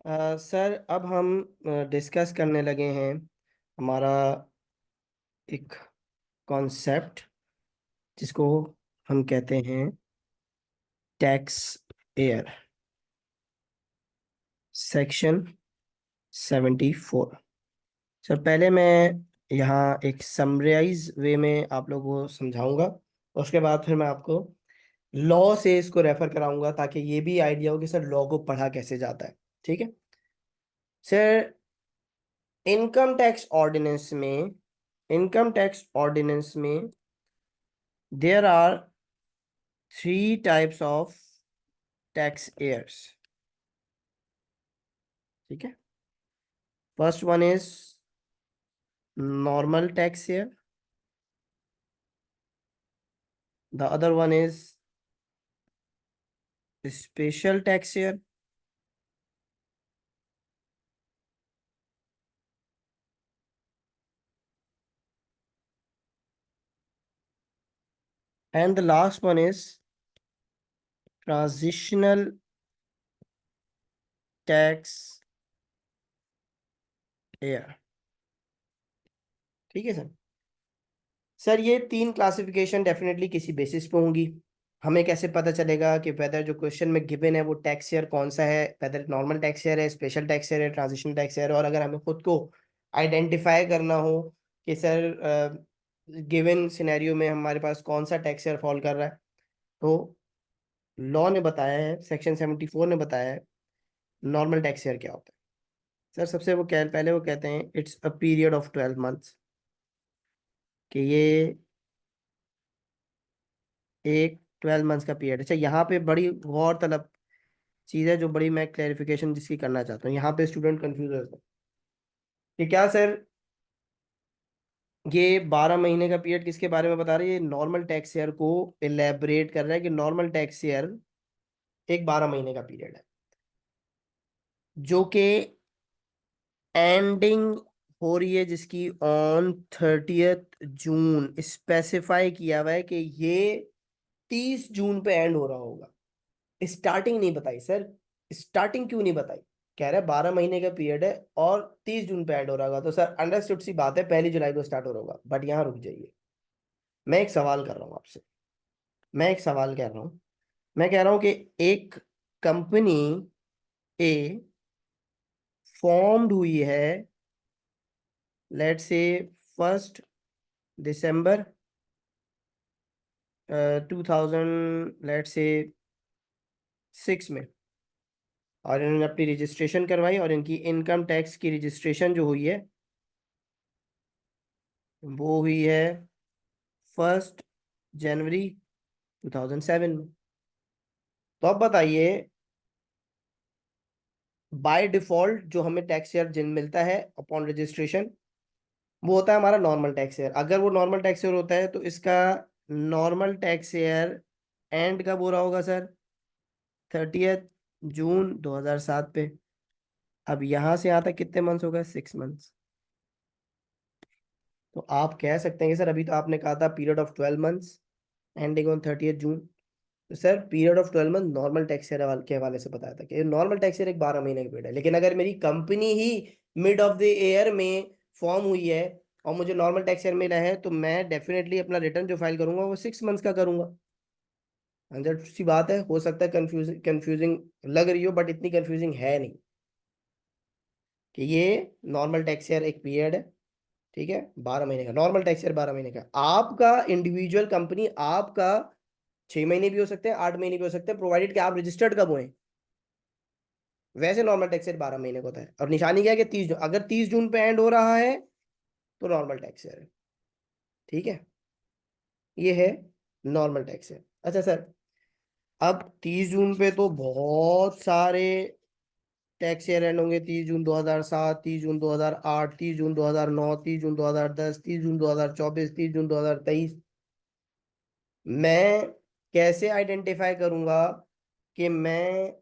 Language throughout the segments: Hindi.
सर अब हम डिस्कस करने लगे हैं हमारा एक कॉन्सेप्ट जिसको हम कहते हैं टैक्स एयर सेक्शन 74। सर पहले मैं यहाँ एक समराइज वे में आप लोगों को समझाऊंगा। उसके बाद फिर मैं आपको लॉ से इसको रेफर कराऊंगा ताकि ये भी आइडिया हो कि सर लॉ को पढ़ा कैसे जाता है। ठीक है सर। इनकम टैक्स ऑर्डिनेंस में there are three types of tax years. ठीक है। First one is normal tax year, the other one is special tax year, and the last one is transitional tax year. ठीक है सर। सर ये तीन क्लासिफिकेशन डेफिनेटली किसी बेसिस पे होंगी। हमें कैसे पता चलेगा कि वेदर जो क्वेश्चन में गिवन है वो टैक्स ईयर कौन सा है, वेदर नॉर्मल टैक्स ईयर है, स्पेशल टैक्स ईयर है, ट्रांजिशन टैक्स ईयर है। और अगर हमें खुद को आइडेंटिफाई करना हो कि सर गिवन सिनेरियो में हमारे पास कौन सा टैक्स ईयर फॉल कर रहा है, तो लॉ ने बताया है, सेक्शन 74 ने बताया है नॉर्मल टैक्स ईयर क्या होता है। सर सबसे वो पहले वो कहते हैं it's a period of 12 months, कि ये एक 12 मंथ्स का पीरियड। अच्छा यहाँ पे बड़ी गौरतलब चीज़ है जो बड़ी मैं क्लैरिफिकेशन जिसकी करना चाहता हूँ। यहाँ पे स्टूडेंट कंफ्यूज होते हैं कि क्या सर ये 12 महीने का पीरियड किसके बारे में बता रही है। ये नॉर्मल टैक्स ईयर को इलेबरेट कर रहा है कि नॉर्मल टैक्स ईयर एक 12 महीने का पीरियड है जो कि एंडिंग हो रही है, जिसकी ऑन 30 जून स्पेसिफाई किया हुआ है कि ये 30 जून पे एंड हो रहा होगा। स्टार्टिंग नहीं बताई सर। स्टार्टिंग क्यों नहीं बताई? कह रहा है 12 महीने का पीरियड है और 30 जून पे एंड हो रहा होगा, तो सर अंडरस्टूड सी बात है 1 जुलाई को स्टार्ट हो रहा होगा। बट यहाँ रुक जाइए, मैं एक सवाल कर रहा हूँ आपसे। मैं एक सवाल कर रहा हूँ। मैं कह रहा हूँ कि एक कंपनी ए फॉर्म्ड हुई है, let's say 1 December 2000 let's say 6 में, और इन्होंने अपनी रजिस्ट्रेशन करवाई और इनकी इनकम टैक्स की रजिस्ट्रेशन जो हुई है वो हुई है 1 जनवरी 2007 में। तो अब बताइए, बाय डिफॉल्ट जो हमें टैक्स ईयर जिन मिलता है अपॉन रजिस्ट्रेशन वो होता है हमारा नॉर्मल टैक्स ईयर। अगर वो नॉर्मल टैक्स ईयर होता है तो इसका नॉर्मल टैक्स ईयर एंड कब हो रहा होगा सर? 30 जून 2007 पे। अब यहां से यहां तक कितने मंथ्स हो गए? 6 मंथ्स। तो आप कह सकते हैं कि सर अभी तो आपने कहा था period of 12 months ending on 30 जून। तो sir period of 12 month normal tax year के हवाले से बताया था कि नॉर्मल टैक्स ईयर एक 12 महीने का पीरियड है। लेकिन अगर मेरी company he mid of the year में फॉर्म हुई है और मुझे नॉर्मल टैक्स ईयर मिला है तो मैं डेफिनेटली अपना रिटर्न जो फाइल करूंगा वो 6 मंथ्स का करूंगा। अंदर सी बात है, हो सकता है कंफ्यूजिंग लग रही हो बट इतनी कंफ्यूजिंग है नहीं कि ये नॉर्मल टैक्स ईयर एक पीरियड है। ठीक है, 12 महीने का नॉर्मल टैक्स ईयर, 12 महीने का। आपका इंडिविजुअल कंपनी आपका 6 महीने भी हो सकते हैं, 8 महीने भी हो सकते हैं, प्रोवाइडेड कि आप रजिस्टर्ड कब हुए। वैसे नॉर्मल टैक्स ईयर 12 महीने का होता है और निशानी क्या है कि 30 जून, अगर 30 जून पे एंड हो रहा है तो नॉर्मल टैक्स ईयर है। ठीक है, ये है नॉर्मल टैक्स ईयर। अच्छा सर, अब 30 जून पे तो बहुत सारे टैक्स ईयर एंड होंगे। 30 जून 2007, 30 जून 2008, 30 जून 2009, 30 जून 2010, 30 जून 2024, 30 जून 2023। मैं कैसे आइडेंटिफाई करूंगा कि मैं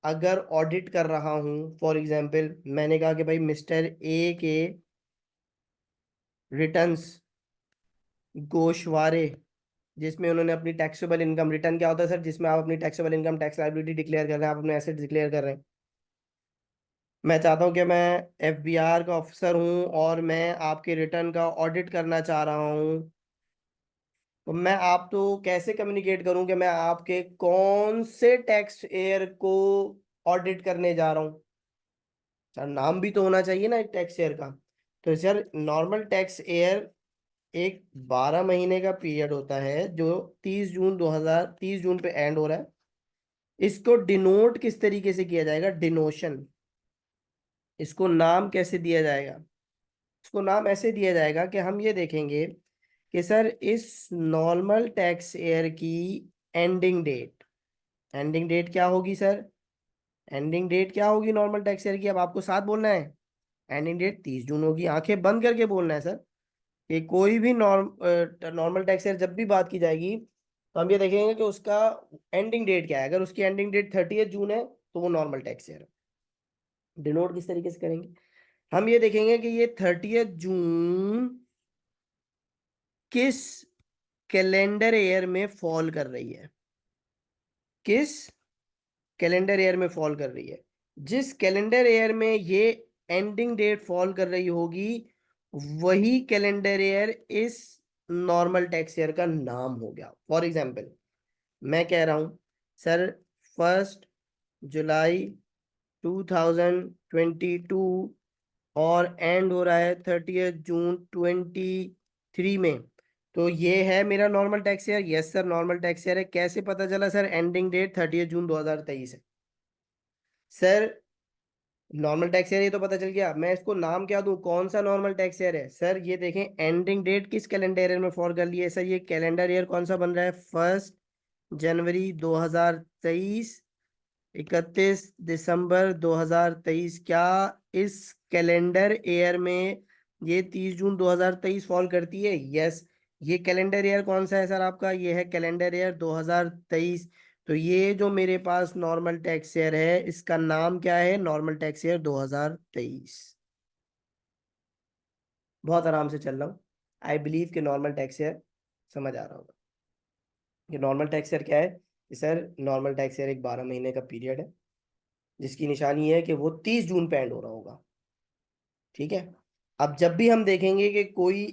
अगर ऑडिट कर रहा हूं, फॉर एग्जांपल मैंने कहा कि भाई मिस्टर ए के रिटर्न्स गोशवारे, जिसमें उन्होंने अपनी टैक्सेबल इनकम, रिटर्न क्या होता है सर? जिसमें आप अपनी taxable income, tax liability declare कर रहे हैं, आप अपने एसेट डिक्लेयर कर रहे हैं। मैं चाहता हूँ कि मैं एफबीआर का ऑफिसर हूँ और मैं आपके रिटर्न का ऑडिट करना चाह रहा हूँ। तो मैं आप तो कैसे कम्युनिकेट करूँ कि मैं आपके कौन से टैक्स एयर को ऑडिट करने जा रहा हूँ? सर नाम भी तो होना चाहिए ना एक टैक्स एयर का। तो सर नॉर्मल टैक्स एयर एक 12 महीने का पीरियड होता है जो 30 जून पे एंड हो रहा है। इसको डिनोट किस तरीके से किया जाएगा? डिनोशन। इसको नाम कैसे दिया जाएगा? इसको नाम ऐसे दिया जाएगा कि हम ये देखेंगे कि सर इस नॉर्मल टैक्स ईयर की एंडिंग डेट, एंडिंग डेट क्या होगी सर? एंडिंग डेट क्या होगी नॉर्मल टैक्स ईयर की? अब आपको साथ बोलना है। एंडिंग डेट 30 जून होगी, आंखें बंद करके बोलना है सर। कि कोई भी नॉर्मल टैक्स ईयर जब भी बात की जाएगी तो हम ये देखेंगे कि उसका एंडिंग डेट क्या है। अगर उसकी एंडिंग डेट 30 जून है तो वो नॉर्मल टैक्स ईयर है। डिनोट किस तरीके से करेंगे? हम ये देखेंगे कि ये 30 जून किस कैलेंडर ईयर में फॉल कर रही है। किस कैलेंडर ईयर में फॉल कर रही है? जिस कैलेंडर ईयर में ये एंडिंग डेट फॉल कर रही होगी वही कैलेंडर ईयर इस नॉर्मल टैक्स ईयर का नाम हो गया। फॉर एग्जाम्पल मैं कह रहा हूं सर 1 जुलाई 2022 और एंड हो रहा है 30 जून 2023 में। तो ये है मेरा normal tax year. Yes sir normal tax year है। कैसे पता चला सर एंडिंग डेट 30 जून 2023 है? सर नॉर्मल टैक्स ईयर ये तो पता चल गया, मैं इसको नाम क्या दूं? कौन सा नॉर्मल टैक्स ईयर है? सर ये देखें एंडिंग डेट किस कैलेंडर ईयर में फॉल कर लिया है सर? ये कैलेंडर ईयर कौन सा बन रहा है? 1 जनवरी 2023, 31 दिसंबर 2023। क्या इस कैलेंडर ईयर में ये 30 जून 2023 फॉल करती है? यस। ये कैलेंडर ईयर कौन सा है सर आपका? ये है कैलेंडर ईयर 2023। तो ये जो मेरे पास नॉर्मल टैक्स ईयर है इसका नाम क्या है? Normal tax year 2023। बहुत आराम से चल रहा हूँ। आई बिलीव कि नॉर्मल टैक्स ईयर समझ आ रहा होगा। ये नॉर्मल टैक्स ईयर क्या है कि सर नॉर्मल टैक्स ईयर एक 12 महीने का पीरियड है जिसकी निशानी है कि वो 30 जून पे एंड हो रहा होगा। ठीक है। अब जब भी हम देखेंगे कि कोई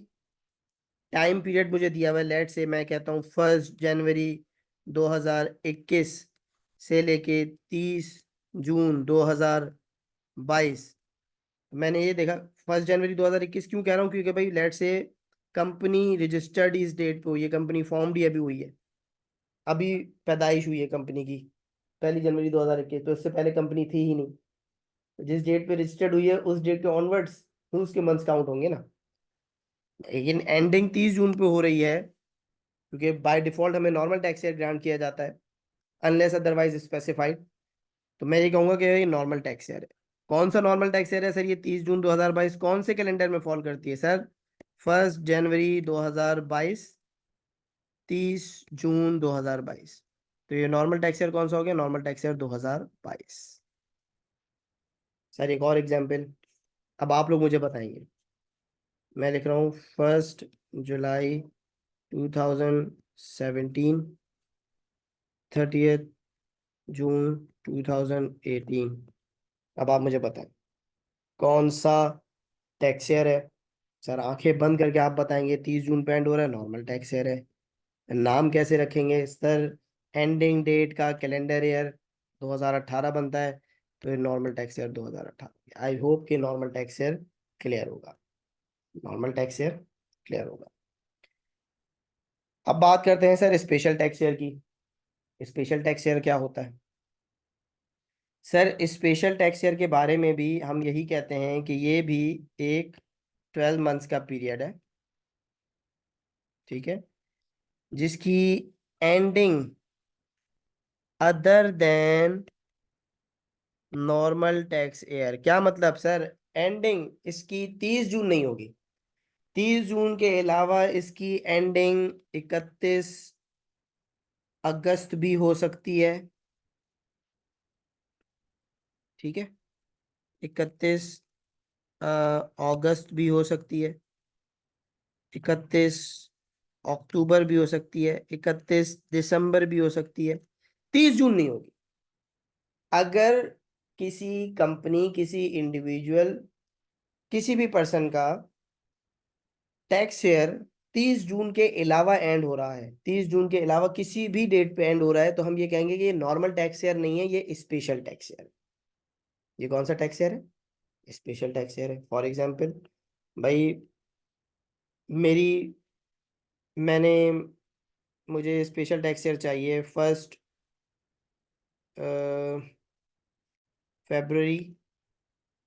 टाइम पीरियड मुझे दिया हुआ है, लेट से मैं कहता हूँ 1 जनवरी 2021 से लेके 30 जून 2022। मैंने ये देखा 1 जनवरी 2021 क्यों कह रहा हूँ? क्योंकि भाई लेट से कंपनी रजिस्टर्ड इस डेट पे हुई है, कंपनी फॉर्म भी अभी हुई है, अभी पैदाइश हुई है कंपनी की 1 जनवरी 2021। तो इससे पहले कंपनी थी ही नहीं। तो जिस डेट पे रजिस्टर्ड हुई है उस डेट के ऑनवर्ड्स उसके मंथ्स काउंट होंगे ना। लेकिन एंडिंग 30 जून पे हो रही है क्योंकि बाय डिफॉल्ट हमें नॉर्मल टैक्स ईयर ग्रांट किया जाता है अनलेस अदरवाइज स्पेसिफाइड। तो मैं ये कहूंगा कि ये नॉर्मल टैक्स ईयर है। कौन सा नॉर्मल टैक्स ईयर है सर? ये 30 जून 2022 कौन से कैलेंडर में फॉल करती है सर? 1 जनवरी 2022, 30 जून 2022। तो ये नॉर्मल टैक्स ईयर कौन सा हो गया? Normal tax year 2022। सर एक और एग्जाम्पल अब आप लोग मुझे बताएंगे। मैं लिख रहा हूँ 1 जुलाई 2017, 30 जून 2018। अब आप मुझे बताएं कौन सा टैक्स ईयर है? सर आंखें बंद करके आप बताएंगे 30 जून पे एंड हो रहा है, नॉर्मल टैक्स ईयर है। नाम कैसे रखेंगे सर? एंडिंग डेट का कैलेंडर ईयर 2018 बनता है तो ये normal tax year 2018। I hope कि नॉर्मल टैक्स ईयर क्लियर होगा। नॉर्मल टैक्स ईयर क्लियर होगा। अब बात करते हैं सर स्पेशल टैक्स ईयर की। स्पेशल टैक्स ईयर क्या होता है सर? स्पेशल टैक्स ईयर के बारे में भी हम यही कहते हैं कि ये भी एक 12 मंथ्स का पीरियड है। ठीक है। जिसकी ending other than normal tax year. क्या मतलब सर? एंडिंग इसकी 30 जून नहीं होगी। 30 जून के अलावा इसकी एंडिंग 31 अगस्त भी हो सकती है। ठीक है। 31 अगस्त भी हो सकती है, 31 अक्टूबर भी हो सकती है, 31 दिसंबर भी हो सकती है। 30 जून नहीं होगी। अगर किसी कंपनी, किसी इंडिविजुअल, किसी भी पर्सन का टैक्स ईयर 30 जून के अलावा एंड हो रहा है, 30 जून के अलावा किसी भी डेट पे एंड हो रहा है, तो हम ये कहेंगे कि ये नॉर्मल टैक्स ईयर नहीं है, ये स्पेशल टैक्स ईयर है। ये कौन सा टैक्स ईयर है? स्पेशल टैक्स ईयर है। फॉर एग्जाम्पल भाई, मेरी मैंने मुझे स्पेशल टैक्स ईयर चाहिए 1 फरवरी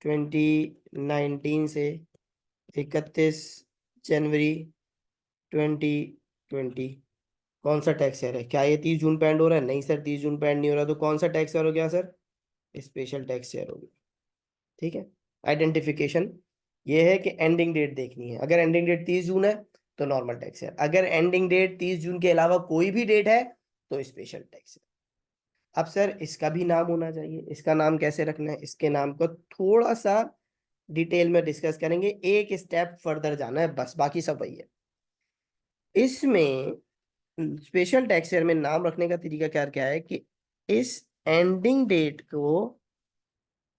2019 से 31 जनवरी 2020। कौन सा टैक्स ईयर है? क्या ये 30 जून पे एंड हो रहा है? नहीं सर, 30 जून पे एंड नहीं हो रहा, तो कौन सा टैक्स ईयर हो गया सर? स्पेशल टैक्स ईयर हो गया। ठीक है। आइडेंटिफिकेशन ये है कि एंडिंग डेट देखनी है। अगर एंडिंग डेट 30 जून है तो नॉर्मल टैक्स ईयर, अगर एंडिंग डेट 30 जून के अलावा कोई भी डेट है तो स्पेशल टैक्स ईयर। अब सर इसका भी नाम होना चाहिए। इसका नाम कैसे रखना है, इसके नाम को थोड़ा सा डिटेल में डिस्कस करेंगे, एक स्टेप फर्दर जाना है बस, बाकी सब वही है। इसमें स्पेशल टैक्स ईयर में नाम रखने का तरीका क्या क्या है कि इस एंडिंग डेट को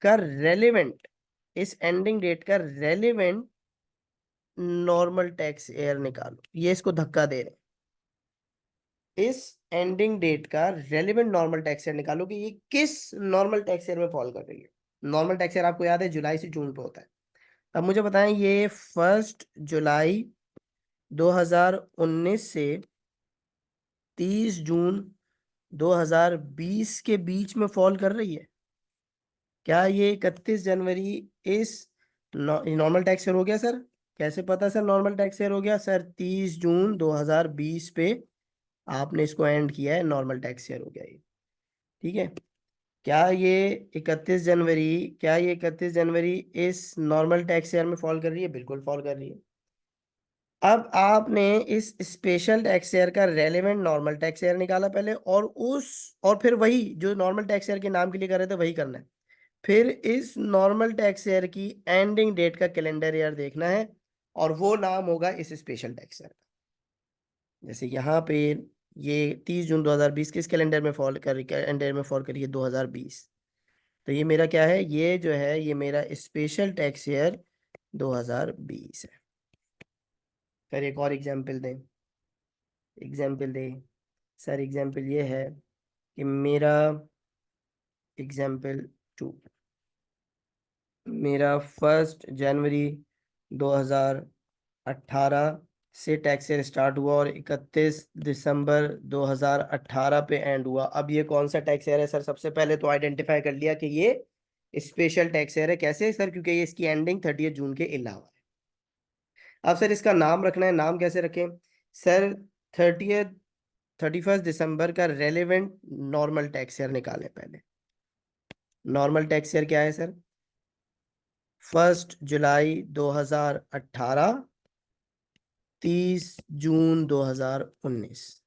का रेलेवेंट इस एंडिंग डेट का रेलेवेंट नॉर्मल टैक्स ईयर निकालो। ये इसको धक्का दे रहे हैं। इस एंडिंग डेट का रेलेवेंट नॉर्मल टैक्स ईयर निकालो कि ये किस नॉर्मल टैक्स ईयर में फॉल कर रही है। नॉर्मल टैक्स ईयर आपको याद है जुलाई से जून पे होता है। अब मुझे बताएं, ये 1 जुलाई 2019 से 30 जून 2020 के बीच में फॉल कर रही है? क्या ये 31 जनवरी इस नॉर्मल टैक्स ईयर हो गया सर? कैसे पता सर नॉर्मल टैक्स ईयर हो गया? सर 30 जून 2020 पे आपने इसको एंड किया है, नॉर्मल टैक्स ईयर हो गया ये। ठीक है। क्या ये 31 जनवरी क्या ये 31 जनवरी इस नॉर्मल टैक्स ईयर में फॉल कर रही है? बिल्कुल फॉल कर रही है। अब आपने इस स्पेशल टैक्स ईयर का रेलेवेंट नॉर्मल टैक्स ईयर निकाला पहले, और फिर वही जो नॉर्मल टैक्स ईयर के नाम के लिए कर रहे थे वही करना है। फिर इस नॉर्मल टैक्स ईयर की एंडिंग डेट का कैलेंडर ईयर देखना है, और वो नाम होगा इस स्पेशल टैक्स ईयर का। जैसे यहाँ पे ये 30 जून 2020 किस कैलेंडर में फॉल कर कैलेंडर में फॉल करिए? 2020। तो ये मेरा क्या है? ये जो है ये मेरा स्पेशल टैक्स ईयर 2020 है। फिर एक और एग्जाम्पल दें। एग्जाम्पल दें सर। एग्जाम्पल ये है कि मेरा एग्जाम्पल 2, मेरा 1 जनवरी 2018 से टैक्स ईयर स्टार्ट हुआ और 31 दिसंबर 2018 पे एंड हुआ। अब ये कौन सा टैक्स ईयर है सर? सबसे पहले तो आइडेंटिफाई कर लिया कि ये स्पेशल टैक्स ईयर है। कैसे सर? क्योंकि ये इसकी एंडिंग 30 जून के अलावा है। अब सर इसका नाम रखना है। नाम कैसे रखें सर? 31 दिसंबर का रेलेवेंट नॉर्मल टैक्स ईयर निकालें पहले। नॉर्मल टैक्स ईयर क्या है सर? 1 जुलाई 2018 30 जून 2019।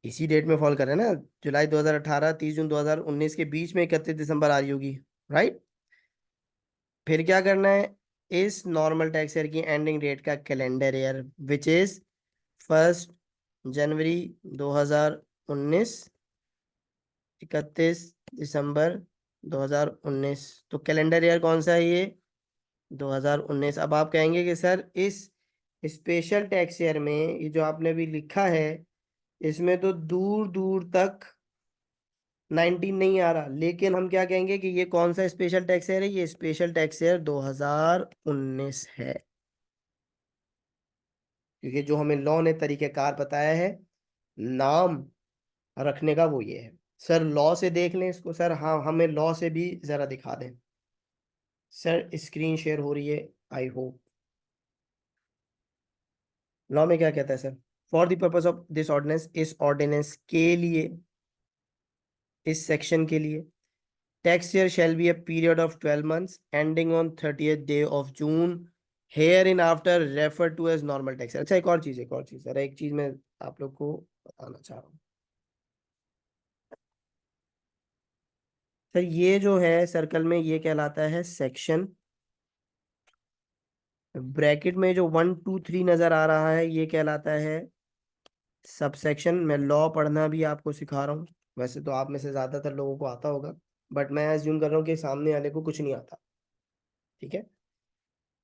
इसी डेट में फॉल कर रहे हैं ना। जुलाई 2018 30 जून 2019 के बीच में 31 दिसंबर आ रही होगी, राइट? फिर क्या करना है? इस नॉर्मल टैक्स ईयर की एंडिंग डेट का कैलेंडर ईयर विच इज 1 जनवरी 2019 31 दिसंबर 2019। तो कैलेंडर ईयर कौन सा है? ये 2019। अब आप कहेंगे कि सर इस स्पेशल टैक्स ईयर में ये जो आपने भी लिखा है इसमें तो दूर दूर तक 19 नहीं आ रहा, लेकिन हम क्या कहेंगे कि ये कौन सा स्पेशल टैक्स ईयर है? ये स्पेशल टैक्स ईयर 2019 है। क्योंकि जो हमें लॉ ने तरीकेकार बताया है नाम रखने का, वो ये है। सर लॉ से देख लें इसको सर। हाँ, हमें लॉ से भी जरा दिखा दें सर। स्क्रीन शेयर हो रही है आई होप। लॉ में क्या कहता है sir? For the purpose of this ordinance, इस ऑर्डिनेंस के लिए, इस सेक्शन के लिए, tax year shall be a period of 12 months ending on 30th day of June, hereinafter refer to as normal tax. अच्छा, एक और चीज सर, एक चीज मैं आप लोग को बताना चाह रहा हूँ सर। ये जो है सर्कल में ये कहलाता है सेक्शन। ब्रैकेट में जो 1 2 3 नजर आ रहा है ये कहलाता है सब सेक्शन। मैं लॉ पढ़ना भी आपको सिखा रहा हूँ, वैसे तो आप में से ज्यादातर लोगों को आता होगा। बट मैं अज्यूम कर रहा हूँ कि सामने वाले को कुछ नहीं आता। ठीक है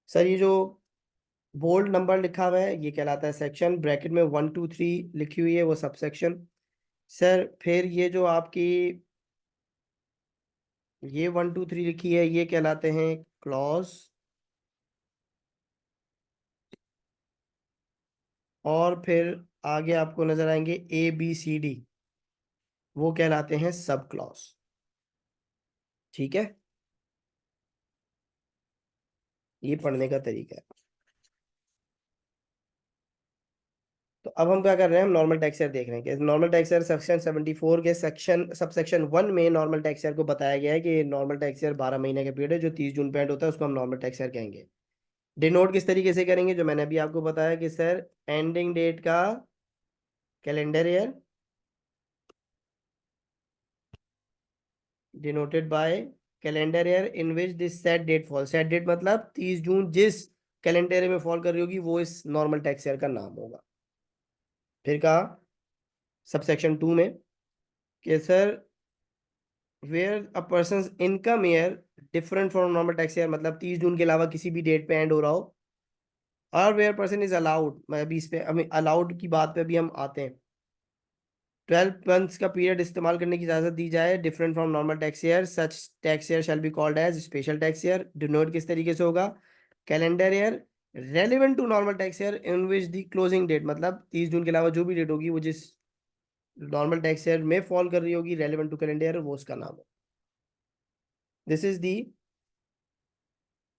सर, ये जो बोल्ड नंबर लिखा हुआ है ये कहलाता है सेक्शन, ब्रैकेट में 1 2 3 लिखी हुई है वो सब सेक्शन। सर फिर ये जो आपकी ये 1 2 3 लिखी है ये कहलाते हैं क्लॉज, और फिर आगे आपको नजर आएंगे ABCD, वो कहलाते हैं सब क्लॉज। ठीक है, ये पढ़ने का तरीका है। तो अब हम क्या कर रहे हैं, हम नॉर्मल टैक्सर देख रहे हैं कि नॉर्मल टैक्सर सेक्शन 74 के सेक्शन सबसेक्शन 1 में नॉर्मल टैक्सर को बताया गया है कि नॉर्मल टैक्सर 12 महीने का पीरियड है, जो 30 जून पे एंड होता है उसको हम नॉर्मल टैक्सर कहेंगे। डिनोट किस तरीके से करेंगे, जो मैंने अभी आपको बताया कि सर एंडिंग डेट का calendar year denoted by calendar year in which this set date fall. Set date मतलब 30 जून जिस कैलेंडर ईयर में फॉल कर रही होगी वो इस नॉर्मल टैक्स ईयर का नाम होगा। फिर कहा सबसेक्शन 2 में कि sir where a person income year different from normal tax year, मतलब 30 जून के अलावा किसी भी डेट पे एंड हो रहा हो, और वेयर पर्सन इज अलाउड, मैं अभी इस पे अभी अलाउड की बात पे भी हम आते हैं, 12 मंथ्स का पीरियड इस्तेमाल करने की इजाजत दी जाए different from normal tax year, such tax year shall be called as special tax year. Denote किस तरीके से होगा, calendar year relevant to normal tax year in which the closing date, मतलब 30 जून के अलावा जो भी डेट होगी वो जिस नॉर्मल टैक्स ईयर में फॉल कर रही होगी रेलिवेंट टू कैलेंडर ईयर, वो उसका नाम है। This is the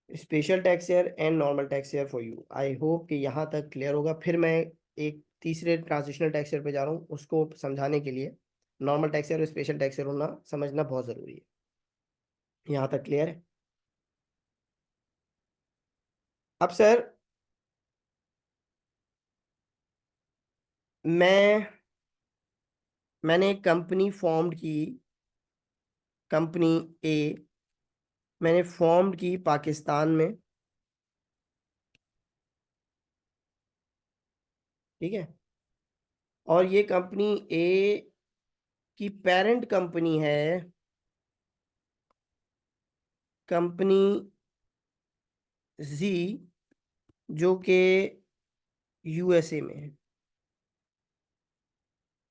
special tax year and normal tax year for you. I hope कि यहाँ तक क्लियर होगा। फिर मैं एक तीसरे ट्रांजिशनल टैक्स ईयर पे जा रहा हूँ, उसको समझाने के लिए नॉर्मल टैक्स ईयर और स्पेशल टैक्स ईयर होना समझना बहुत जरूरी है। यहाँ तक क्लियर है। अब सर मैंने एक कंपनी फॉर्म की, कंपनी ए मैंने फॉर्म की पाकिस्तान में। ठीक है, और ये कंपनी ए की पेरेंट कंपनी है कंपनी जी, जो कि USA में है।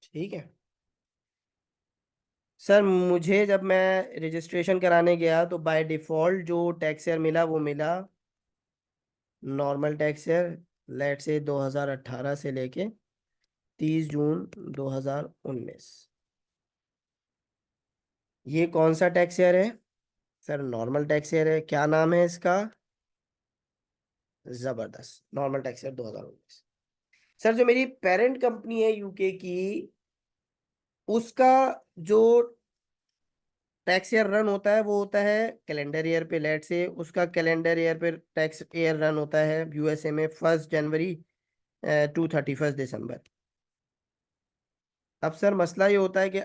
ठीक है सर, मुझे जब मैं रजिस्ट्रेशन कराने गया तो बाय डिफॉल्ट जो टैक्स ईयर मिला वो मिला नॉर्मल टैक्स ईयर, लेट से 2018 से लेके 30 जून 2019। ये कौन सा टैक्स ईयर है सर, नॉर्मल टैक्स ईयर है। क्या नाम है इसका, जबरदस्त, नॉर्मल टैक्स ईयर 2019। सर जो मेरी पेरेंट कंपनी है UK की, उसका जो टैक्स ईयर रन होता है वो होता है कैलेंडर ईयर पे। लेट से उसका कैलेंडर ईयर पे टैक्स ईयर रन होता है USA में 1 जनवरी टू 31 दिसंबर। अब सर मसला ये होता है कि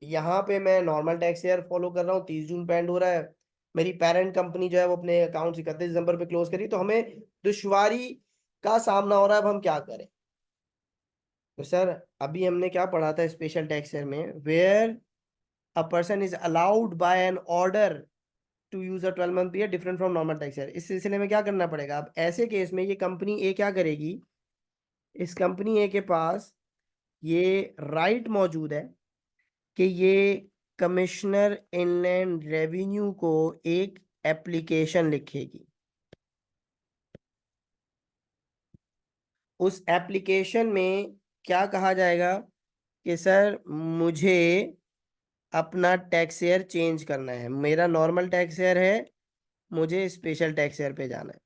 यहाँ पे मैं नॉर्मल टैक्स ईयर फॉलो कर रहा हूँ, 30 जून पे एंड हो रहा है। मेरी पेरेंट कंपनी जो है वो अपने अकाउंट 31 दिसंबर पे क्लोज करी, तो हमें दुश्वारी का सामना हो रहा है। अब हम क्या करें, तो सर अभी हमने क्या पढ़ा था स्पेशल टैक्स ईयर में, where a person is allowed by an order to use a 12 month period different from normal tax year. इस सिलसिले में क्या करना पड़ेगा, अब ऐसे केस में ये कंपनी ए क्या करेगी, इस कंपनी ए के पास ये राइट मौजूद है कि ये कमिश्नर इनलैंड रेवेन्यू को एक एप्लीकेशन लिखेगी। उस एप्लीकेशन में क्या कहा जाएगा कि सर मुझे अपना टैक्स ईयर चेंज करना है, मेरा नॉर्मल टैक्स ईयर है, मुझे स्पेशल टैक्स ईयर पे जाना है।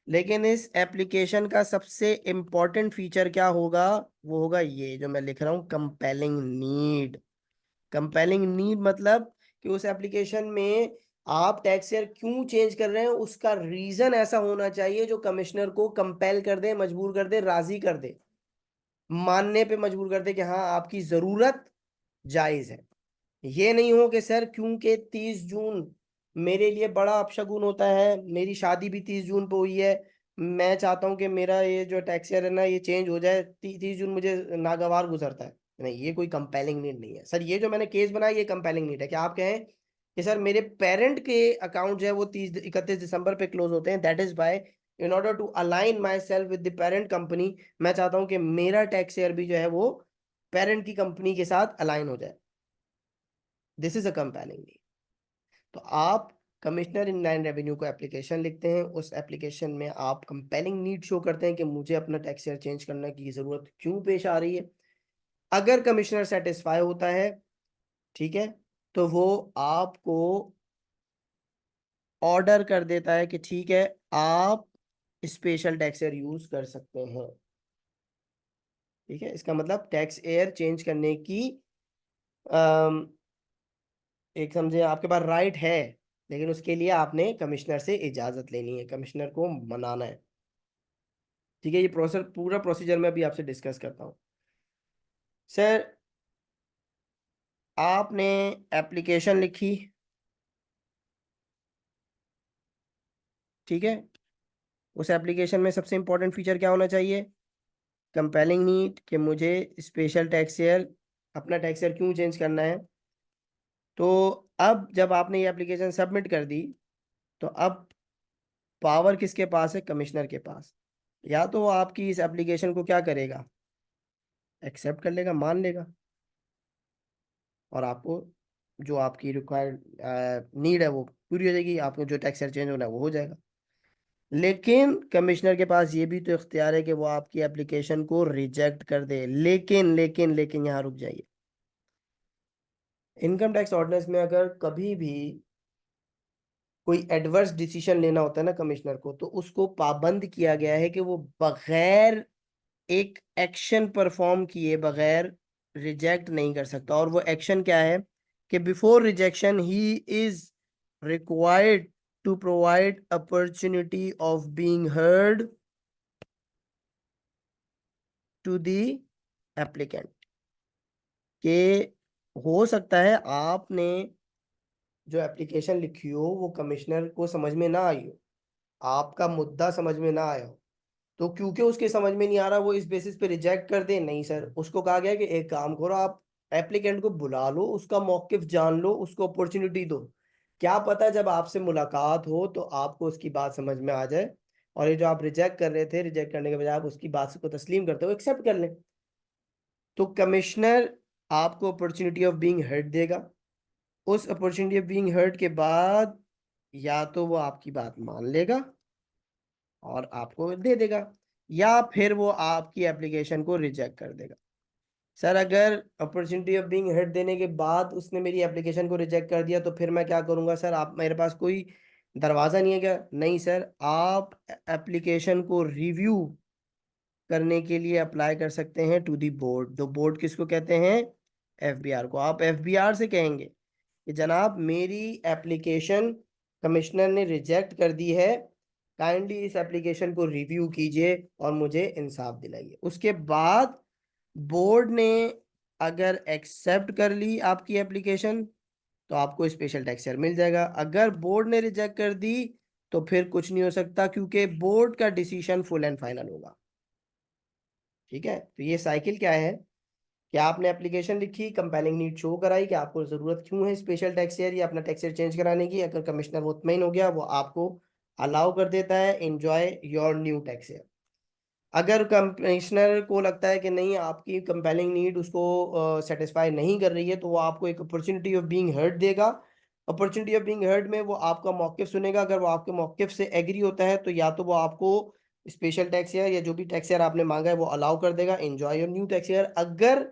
लेकिन इस एप्लीकेशन का सबसे इम्पोर्टेंट फीचर क्या होगा, वो होगा ये जो मैं लिख रहा हूँ, कंपेलिंग नीड। कंपेलिंग नीड मतलब कि उस एप्लीकेशन में आप टैक्स ईयर क्यों चेंज कर रहे हैं उसका रीजन ऐसा होना चाहिए जो कमिश्नर को कंपेल कर दे, मजबूर कर दे, राजी कर दे, मानने पे मजबूर कर दे कि हाँ आपकी जरूरत जायज है। ये नहीं हो कि सर क्योंकि 30 जून मेरे लिए बड़ा अपशगुन होता है, मेरी शादी भी 30 जून पे हुई है, मैं चाहता हूँ कि मेरा ये जो टैक्स ईयर है ना ये चेंज हो जाए, 30 जून मुझे नागवार गुजरता है। नहीं, ये कोई कंपेलिंग नीड नहीं है सर। ये जो मैंने केस बनाया ये कंपेलिंग नीड है कि आप कहें कि सर मेरे पेरेंट के अकाउंट जो है वो 31 दिसंबर पे क्लोज होते हैं, that is by in order to align myself with the parent company, मैं चाहता हूं कि मेरा टैक्स ईयर भी जो है वो पेरेंट की कंपनी के साथ अलाइन हो जाए। This is a compelling need. तो आप कमिश्नर इन लैंड रेवेन्यू को एप्लीकेशन लिखते हैं, उस एप्लीकेशन में आप कंपेलिंग नीड शो करते हैं कि मुझे अपना टैक्स ईयर चेंज करने की जरूरत क्यों पेश आ रही है। अगर कमिश्नर सेटिस्फाई होता है, ठीक है, तो वो आपको ऑर्डर कर देता है कि ठीक है आप स्पेशल टैक्स एयर यूज कर सकते हैं। ठीक है, इसका मतलब टैक्स एयर चेंज करने की अम, एक समझे आपके पास राइट है, लेकिन उसके लिए आपने कमिश्नर से इजाजत लेनी है, कमिश्नर को मनाना है। ठीक है, ये प्रोसेस पूरा प्रोसीजर मैं अभी आपसे डिस्कस करता हूँ। सर आपने एप्लीकेशन लिखी, ठीक है, उस एप्लीकेशन में सबसे इंपॉर्टेंट फीचर क्या होना चाहिए? कंपेलिंग नीड, कि मुझे स्पेशल टैक्स ईयर, अपना टैक्स ईयर क्यों चेंज करना है। तो अब जब आपने ये एप्लीकेशन सबमिट कर दी, तो अब पावर किसके पास है? कमिश्नर के पास। या तो वो आपकी इस एप्लीकेशन को क्या करेगा? एक्सेप्ट कर लेगा, मान लेगा, और आपको जो आपकी रिक्वायर्ड नीड है वो पूरी हो जाएगी, आपको जो टैक्स ईयर चेंज होना है वो हो जाएगा। लेकिन कमिश्नर के पास ये भी तो इख्तियार है कि वो आपकी एप्लीकेशन को रिजेक्ट कर दे। लेकिन यहाँ रुक जाइए। इनकम टैक्स ऑर्डिनेंस में अगर कभी भी कोई एडवर्स डिसीजन लेना होता है ना कमिश्नर को, तो उसको पाबंद किया गया है कि वो बगैर एक एक्शन परफॉर्म किए बगैर रिजेक्ट नहीं कर सकता। और वो एक्शन क्या है? कि before rejection he is required to provide opportunity of being heard to the applicant. कि हो सकता है आपने जो एप्लीकेशन लिखी हो वो कमिश्नर को समझ में ना आई हो, आपका मुद्दा समझ में ना आया हो, तो क्योंकि उसके समझ में नहीं आ रहा वो इस बेसिस पे रिजेक्ट कर दे? नहीं सर, उसको कहा गया कि एक काम करो, आप एप्लीकेंट को बुला लो, उसका मौकिफ जान लो, उसको अपॉर्चुनिटी दो। क्या पता जब आपसे मुलाकात हो तो आपको उसकी बात समझ में आ जाए, और ये जो आप रिजेक्ट कर रहे थे, रिजेक्ट करने के बजाय आप उसकी बात को तस्लीम करते हो, एक्सेप्ट कर लें। तो कमिश्नर आपको अपॉर्चुनिटी ऑफ बीइंग हर्ड देगा। उस अपॉर्चुनिटी ऑफ बीइंग हर्ड के बाद या तो वो आपकी बात मान लेगा और आपको दे देगा, या फिर वो आपकी एप्लीकेशन को रिजेक्ट कर देगा। सर अगर अपॉर्चुनिटी ऑफ बीइंग हर्ड देने के बाद उसने मेरी एप्लीकेशन को रिजेक्ट कर दिया, तो फिर मैं क्या करूंगा? सर आप, मेरे पास कोई दरवाज़ा नहीं है क्या? नहीं सर, आप एप्लीकेशन को रिव्यू करने के लिए अप्लाई कर सकते हैं टू दी बोर्ड। तो बोर्ड किसको कहते हैं? एफबीआर को। आप एफबीआर से कहेंगे कि जनाब मेरी एप्लीकेशन कमिश्नर ने रिजेक्ट कर दी है, काइंडली इस एप्लीकेशन को रिव्यू कीजिए और मुझे इंसाफ दिलाइए। उसके बाद बोर्ड ने अगर एक्सेप्ट कर ली आपकी एप्लीकेशन, तो आपको स्पेशल टैक्स शेयर मिल जाएगा। अगर बोर्ड ने रिजेक्ट कर दी तो फिर कुछ नहीं हो सकता, क्योंकि बोर्ड का डिसीजन फुल एंड फाइनल होगा। ठीक है, तो ये साइकिल क्या है कि आपने एप्लीकेशन लिखी, कंपेलिंग नीड शो कराई कि आपको जरूरत क्यों है स्पेशल टैक्स ईयर या अपना टैक्स ईयर चेंज कराने की। अगर कमिश्नर मुतमईन हो गया, वो आपको अलाउ कर देता है enjoy your new tax year. अगर कमिश्नर को लगता है कि नहीं, आपकी कंपेलिंग नीड उसको सेटिस्फाई नहीं कर रही है, तो वो आपको एक अपॉर्चुनिटी ऑफ बीइंग हर्ड देगा। अपॉर्चुनिटी ऑफ बीइंग हर्ड में वो आपका मौकिफ सुनेगा। अगर वो आपके मौकिफ से एग्री होता है, तो या तो वो आपको स्पेशल टैक्स ईयर या जो भी टैक्स ईयर आपने मांगा है वो अलाउ कर देगा, enjoy your new tax year. अगर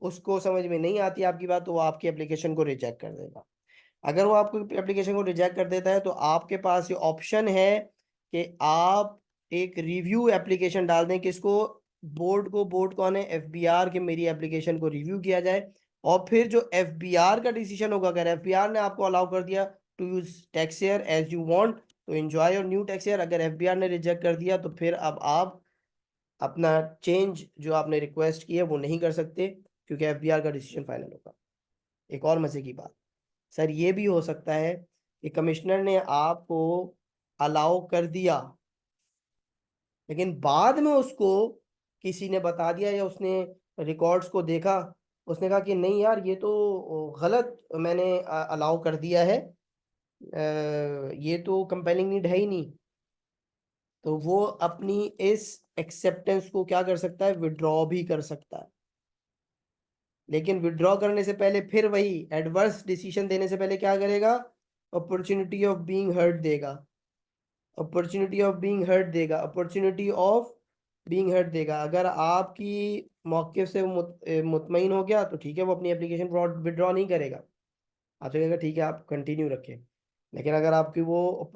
उसको समझ में नहीं आती आपकी बात, तो वो आपकी एप्लीकेशन को रिजेक्ट कर देगा। अगर वो आपको एप्लीकेशन को रिजेक्ट कर देता है, तो आपके पास ये ऑप्शन है कि आप एक रिव्यू एप्लीकेशन डाल दें। किसको? बोर्ड को। बोर्ड कौन है? एफबीआर। के मेरी एप्लीकेशन को रिव्यू किया जाए, और फिर जो एफबीआर का डिसीजन होगा, अगर एफबीआर ने आपको अलाउ कर दिया to use tax year as you want, तो enjoy your new tax year. अगर एफबीआर ने रिजेक्ट कर दिया, तो फिर अब आप अपना चेंज जो आपने रिक्वेस्ट की है वो नहीं कर सकते, क्योंकि एफबीआर का डिसीजन फाइनल होगा। एक और मजे की बात, सर ये भी हो सकता है कि कमिश्नर ने आपको अलाउ कर दिया, लेकिन बाद में उसको किसी ने बता दिया या उसने रिकॉर्ड्स को देखा उसने कहा कि नहीं यार, ये तो गलत मैंने अलाउ कर दिया है, ये तो कंपेलिंग नीड है ही नहीं। तो वो अपनी इस एक्सेप्टेंस को क्या कर सकता है, विड्रॉ भी कर सकता है। लेकिन विड्रॉ करने से पहले फिर वही एडवर्स डिसीजन देने से पहले क्या करेगा, अपॉर्चुनिटी ऑफ बीइंग हर्ट देगा, अपॉर्चुनिटी ऑफ बीइंग हर्ट देगा, अपॉर्चुनिटी ऑफ बीइंग हर्ट देगा। अगर आपकी मौके से मुतमईन हो गया तो ठीक है, वो अपनी एप्लीकेशन विड्रॉ नहीं करेगा, आपसे कहेगा ठीक है आप कंटिन्यू रखें। लेकिन अगर आपकी वो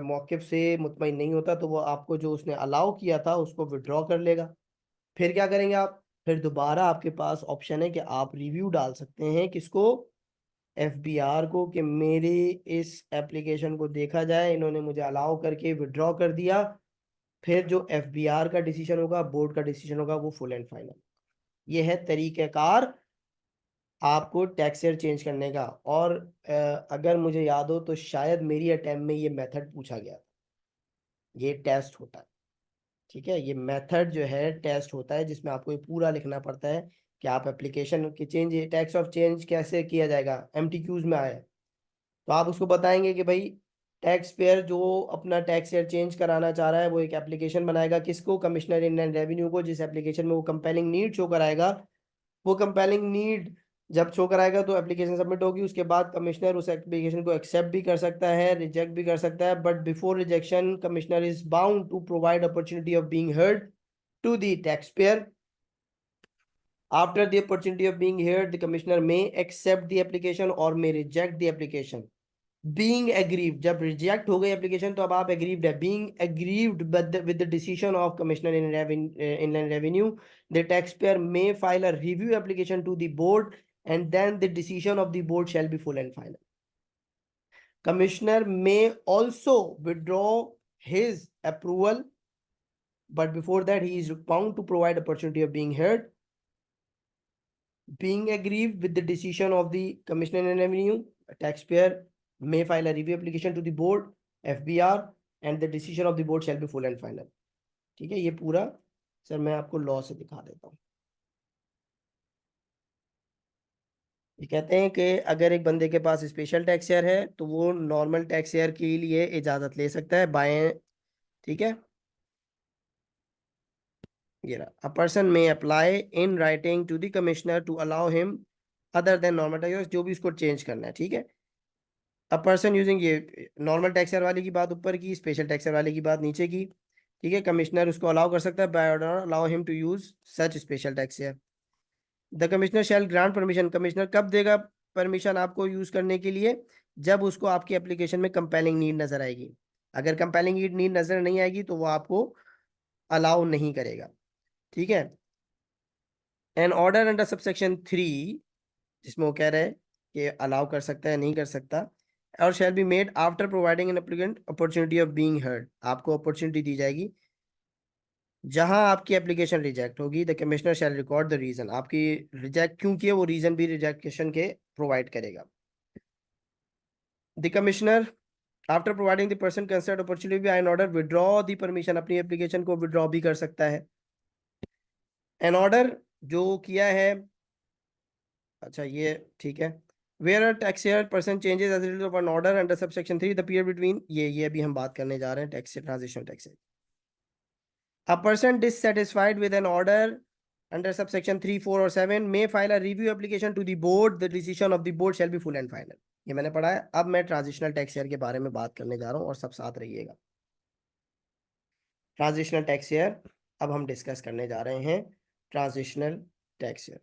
मौक़िफ़ से मुतमईन नहीं होता तो वो आपको जो उसने अलाउ किया था उसको विड्रॉ कर लेगा। फिर क्या करेंगे आप, फिर दोबारा आपके पास ऑप्शन है कि आप रिव्यू डाल सकते हैं, किसको, एफबीआर को, कि मेरे इस एप्लीकेशन को देखा जाए, इन्होंने मुझे अलाउ करके विड्रॉ कर दिया। फिर जो एफबीआर का डिसीजन होगा, बोर्ड का डिसीजन होगा, वो फुल एंड फाइनल। ये है तरीक़ेकार आपको टैक्स ईयर चेंज करने का। और अगर मुझे याद हो तो शायद मेरी अटेम्प्ट में ये मेथड पूछा गया था, ये टेस्ट होता है। ठीक है, ये मेथड जो है टेस्ट होता है, जिसमें आपको ये पूरा लिखना पड़ता है कि आप एप्लीकेशन की चेंज, टैक्स ऑफ चेंज कैसे किया जाएगा, एमटीक्यूज में आया है। तो आप उसको बताएंगे कि भाई टैक्स पेयर जो अपना टैक्स ईयर चेंज कराना चाह रहा है वो एक एप्लीकेशन बनाएगा, किसको, कमिश्नर इनलैंड रेवेन्यू को, जिस एप्लीकेशन में वो कंपेलिंग नीड शो कराएगा। वो कंपेलिंग नीड जब शो कराएगा तो एप्लीकेशन सबमिट होगी, उसके बाद कमिश्नर उस एप्लीकेशन को एक्सेप्ट भी कर सकता है, रिजेक्ट भी कर सकता है, but before rejection commissioner is bound to provide opportunity of being heard to the taxpayer. After the opportunity of being heard, the commissioner may accept the application or may reject the application. Being aggrieved, जब reject हो गई application तो अब आप aggrieved है। Being aggrieved with the decision of commissioner in inland revenue, the taxpayer may file a review application to the board, and then the decision of the board shall be full and final. Commissioner may also withdraw his approval, but before that he is bound to provide opportunity of being heard. Being aggrieved with the decision of the commissioner in revenue, a taxpayer may file a review application to the board, FBR, and the decision of the board shall be full and final. ठीक है, ये पूरा सर मैं आपको लॉ से दिखा देता हूँ। ये कहते हैं कि अगर एक बंदे के पास स्पेशल टैक्स शेयर है तो वो नॉर्मल टैक्स शेयर के लिए इजाजत ले सकता है बाय, ठीक है, ये रहा, a person may apply in writing to the commissioner to allow him other than normal tax, जो भी इसको चेंज करना है, ठीक है। अ पर्सन यूजिंग, ये नॉर्मल टैक्सर वाले की बात ऊपर की, स्पेशल टैक्सर वाले की बात नीचे की, ठीक है। कमिश्नर उसको अलाउ कर सकता है, by order allow him to use such special tax year. The commissioner shall grant permission, commissioner कब देगा परमिशन आपको यूज करने के लिए, जब उसको आपकी एप्लीकेशन में कंपेलिंग नीड नजर आएगी। अगर कंपेलिंग नीड नजर नहीं आएगी तो वो आपको अलाउ नहीं करेगा, ठीक है। एन ऑर्डर अंडर सबसेक्शन 3, जिसमें वो कह रहे हैं कि अलाउ कर सकता है नहीं कर सकता, और shall be made after providing an applicant opportunity of being heard, आपको अपॉर्चुनिटी दी जाएगी। जहां आपकी एप्लीकेशन रिजेक्ट होगी, the commissioner shall record the reason, आपकी रिजेक्ट क्यों किया वो रीजन भी रिजेक्शन के प्रोवाइड करेगा। The commissioner after providing the person concern opportunity by an order withdraw the permission, अपनी एप्लीकेशन को विड्रॉ भी कर सकता है। एन ऑर्डर जो किया है, अच्छा ये ठीक है, where a tax year person changes as result of an order under subsection 3, the period between, ये अभी हम बात करने जा रहे हैं tax transition tax. A person dissatisfied with an order under subsection 3, 4 और 7 may file a review application to the board, the decision of the board shall be full and final। ये मैंने पढ़ा है। अब मैं ट्रांजिशनल टैक्स ईयर के बारे में बात करने जा रहा हूँ और सब साथ रहिएगा। ट्रांजिशनल टैक्स ईयर अब हम डिस्कस करने जा रहे हैं, ट्रांजिशनल टैक्स ईयर।